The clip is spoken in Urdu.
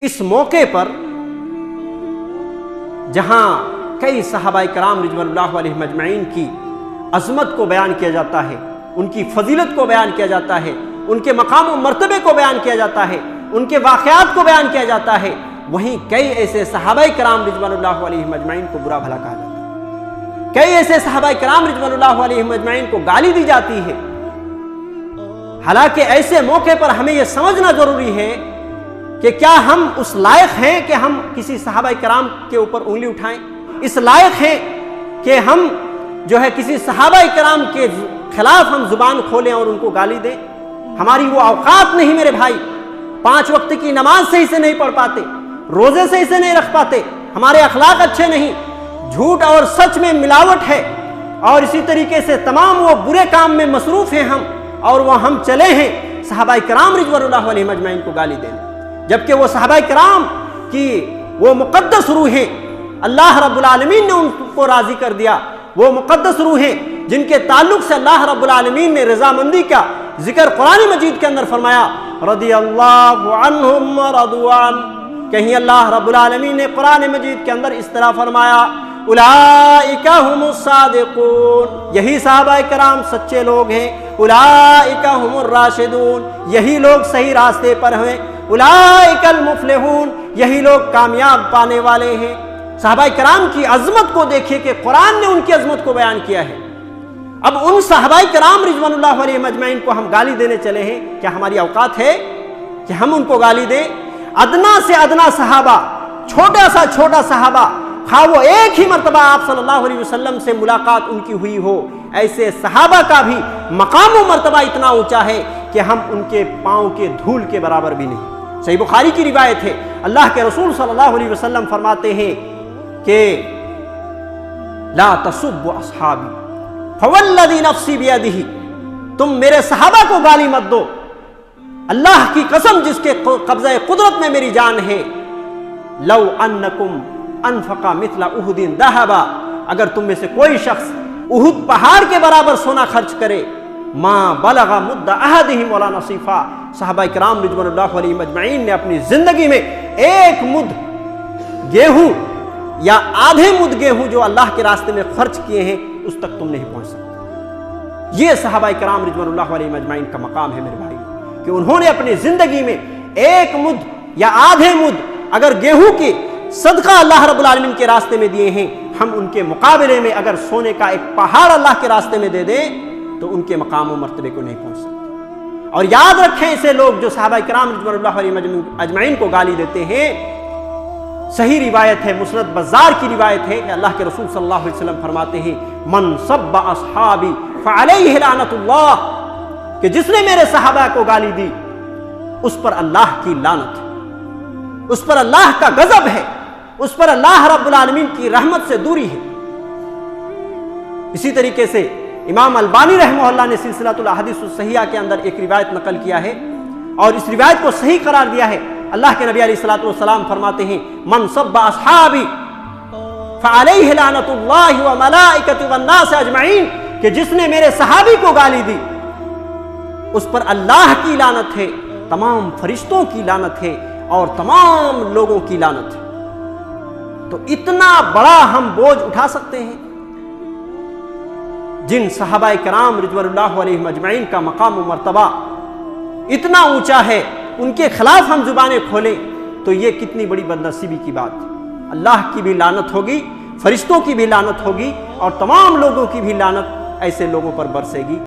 اس موقع پر جہاں کئی صحابہ کرام رضوان اللہ علیہم اجمعین کی عظمت کو بیان کیا جاتا ہے، ان کی فضیلت کو بیان کیا جاتا ہے، ان کے مقام و مرتبے کو بیان کیا جاتا ہے، ان کے واقعات کو بیان کیا جاتا ہے، وہیں کئی ایسے صحابہ کرام رضوان اللہ علیہم اجمعین کو برا بھلا کہا جاتا ہے، کئی ایسے صحابہ کرام رضوان اللہ علیہم اجمعین کو گالی دی جاتی ہے۔ حالانکہ ایسے موقع پر ہمیں یہ سمجھنا ضروری ہے کہ کیا ہم اس لائق ہیں کہ ہم کسی صحابہ کرام کے اوپر انگلی اٹھائیں، اس لائق ہیں کہ ہم کسی صحابہ کرام کے خلاف ہم زبان کھولیں اور ان کو گالی دیں؟ ہماری وہ اوقات نہیں میرے بھائی، 5 وقت کی نماز صحیح سے نہیں پڑھ پاتے، روزے صحیح سے نہیں رکھ پاتے، ہمارے اخلاق اچھے نہیں، جھوٹ اور سچ میں ملاوٹ ہے، اور اسی طریقے سے تمام وہ برے کام میں مصروف ہیں ہم، اور وہ ہم چلے ہیں صحابہ کرام رضوان اللہ علیہم اجمعین کو گالی دینے، جبکہ وہ صحابہ کرام کی وہ مقدس روحیں اللہ رب العالمین نے ان کو راضی کر دیا، وہ مقدس روحیں جن کے تعلق سے اللہ رب العالمین نے رضامندی کا ذکر قرآن مجید کے اندر فرمایا، رضی اللہ عنہم ورضوا عنہ۔ کہیں اللہ رب العالمین نے قرآن مجید کے اندر اس طرح فرمایا، اولئک ھم الصادقون، یہی صحابہ کرام سچے لوگ ہیں، اولئک ھم الراشدون، یہی لوگ صحیح راستے پر ہیں، اولئک المفلحون، یہی لوگ کامیاب پانے والے ہیں۔ صحابہ کرام کی عظمت کو دیکھیے کہ قرآن نے ان کی عظمت کو بیان کیا ہے۔ اب ان صحابہ کرام رضوان اللہ علیہم اجمعین کو ہم گالی دینے چلے ہیں، کیا ہماری اوقات ہے کہ ہم ان کو گالی دیں؟ ادنا سے ادنا صحابہ، چھوٹا سا چھوٹا صحابہ، خواہ وہ ایک ہی مرتبہ آپ صلی اللہ علیہ وسلم سے ملاقات ان کی ہوئی ہو، ایسے صحابہ کا بھی مقام و مرتبہ اتنا اونچا ہے کہ ہم ان کے پاؤں کے دھول کے برابر بھی نہیں۔ صحیح بخاری کی روایت ہے، اللہ کے رسول صلی اللہ علیہ وسلم فرماتے ہیں کہ لا تسبوا اصحابی فوالذی نفسی بیدہ، تم میرے صحابہ کو گالی مت دو، اللہ کی قسم جس کے قبضہ قدرت میں میری جان ہے، لو انکم انفقا مثل احد ذہبا، اگر تم میں سے کوئی شخص احد پہاڑ کے برابر سونا خرچ کرے، ما بلغ مد احدہم ولا نصیفا، صحابہ کرام رضوان اللہ علیہم اجمعین نے اپنی زندگی میں ایک مد گیہوں یا آدھے مد گیہوں جو اللہ کے راستے میں خرچ کیے ہیں اس تک تم نہیں پہنچ سکتے۔ یہ صحابہ کرام رضوان اللہ علیہم اجمعین کا مقام ہے میرے بھائی، کہ انہوں نے اپنی زندگی میں ایک مد یا آدھے مد اگر گیہوں کی صدقہ اللہ رب العالمین کے راستے میں دیے ہیں، ہم ان کے مقابلے میں اگر سونے کا ایک پہاڑ اللہ کے راستے میں دے دیں تو ان کے مقام و مرتبے کو نہیں پہنچ سکتے۔ اور یاد رکھیں اسے لوگ جو صحابہ کرام رضوان اللہ علیہم اجمعین کو گالی دیتے ہیں، صحیح روایت ہے، مسند بزار کی روایت ہے کہ اللہ کے رسول صلی اللہ علیہ وسلم فرماتے ہیں، من سب اصحابی فعلیہ لعنت اللہ، کہ جس نے میرے صحابہ کو گالی دی اس پر اللہ کی لعنت ہے، اس پر اللہ کا غضب ہے، اس پر اللہ رب العالمین کی رحمت سے دوری ہے۔ اسی طریقے سے امام البانی رحمہ اللہ نے سلسلۃ الاحادیث الصحیحہ کے اندر ایک روایت نقل کیا ہے اور اس روایت کو صحیح قرار دیا ہے۔ اللہ کے نبی علیہ الصلوۃ والسلام فرماتے ہیں، من سب اصحابی فعلیہ لعنت اللہ وملائکۃ والناس اجمعین، کہ جس نے میرے صحابی کو گالی دی اس پر اللہ کی لعنت ہے، تمام فرشتوں کی لعنت ہے اور تمام لوگوں کی لعنت ہے۔ تو اتنا بڑا ہم بوجھ اٹھا سکتے ہیں؟ جن صحابہ کرام رضوان اللہ علیہم اجمعین کا مقام و مرتبہ اتنا اونچا ہے، ان کے خلاف ہم زبانیں کھولیں تو یہ کتنی بڑی بدنصیبی کی بات ہے۔ اللہ کی بھی لعنت ہوگی، فرشتوں کی بھی لعنت ہوگی اور تمام لوگوں کی بھی لعنت ایسے لوگوں پر برسے گی۔